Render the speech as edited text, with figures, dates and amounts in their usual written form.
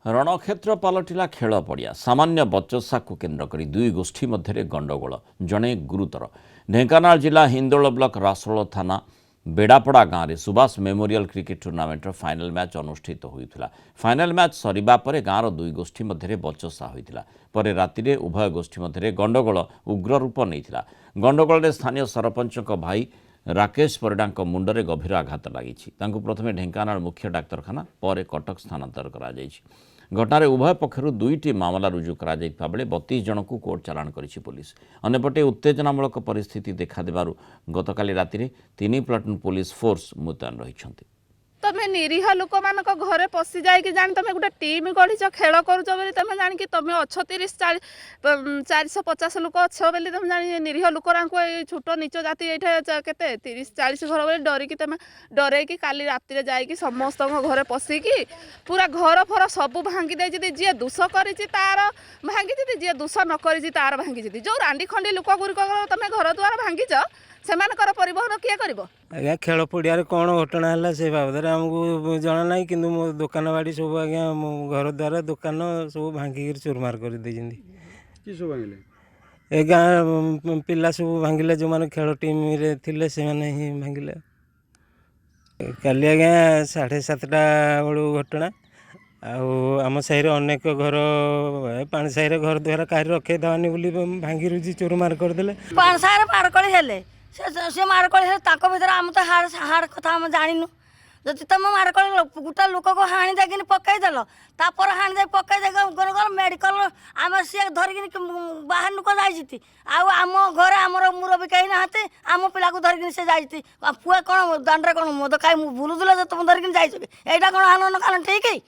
रणक्षेत्र पलटिला खेल पड़िया सामान्य बचसा को केन्द्र करी दुई गोष्ठी मध्य गंडगोल जड़े गुरुतर ढेंकानाल जिला हिंदोल ब्लॉक रासोल थाना बेड़ापड़ा गाँव में Subhash memorial cricket tournament final match अनुष्ठित होता। फाइनल मैच सरिबा परे गाँवर दुई गोष्ठी मध्य बचसा होता। पर राति उभय गोष्ठी मध्य गंडगोल उग्र रूप नहीं। गंडगोल स्थानीय सरपंच भाई राकेश परिडा मुंडरे गभीर आघात लगी। प्रथमे ढेंकानाल मुख्य डाक्तरखाना पर कटक स्थानांतर कर घटना उभय पक्षर दुईटी मामला रुजु करा बेले 32 जन को कोर्ट चालाण करिछि पुलिस। अन्यपटे उत्तेजनामूलक परिस्थिति देखा देबारु गतकाली राति 3 प्लाटून पुलिस फोर्स मुतयन रहिछन्ति। तमें निरीह लोक मान घरे पशि जाकि जान तुम गोटे टीम गढ़ खेल करुच बोली तुम जान कि तुम अच्छ 450 लोक अच्छ बोली तुम जान निरीह लोक छोट नीच जाति ये केते 30-40 घर बोली डरिकी तुम डरैकी काली राति जाकि समस्त घरे पशिकी पूरा घर फर सब भांगी दे जी दुष कर तार भांगी जी दुष न कर तार भांगी जो रांडी खंडी लोक गुरिक तुम घर द्वार भांगीच सेमानकर परिवहन किए कर आज्ञा खेल पड़िया कौन घटना है से बाबद आमको जना ना कि मो दुकान बाड़ी सब आज्ञा घर द्वार दुकान सब भांगिक चूरमार कर ए गाँ पिला सब भांगिले जो मैंने खेल टीम रे थिले से माने ही भांगिले। काली आज्ञा 7:30 बेलू घटना आम साहि अनेक घर पाण साहि घर द्वारा कहीं रखे देवानी बोली भांगी रुजी चोरमार करदे पाण साहि मारकड़ी हेले से मारकड़ी भर आम तो हाड़ कथा आम जानू जदि तुम मारकड़ी गोटे लोक को हाणी देकिन पकईदेल तापर हाणी दे पकई गल मेडिकल आम सी धरिकी बाहर लोक जाती आम घर आमर मुरबी कहीं ना आम पिला को धरिकी से जाती पुआ कौन दांडे कौन मद खाई बुलूल तुम धरिकी जाइए यहाँ कौन आनंद कान ठीक है।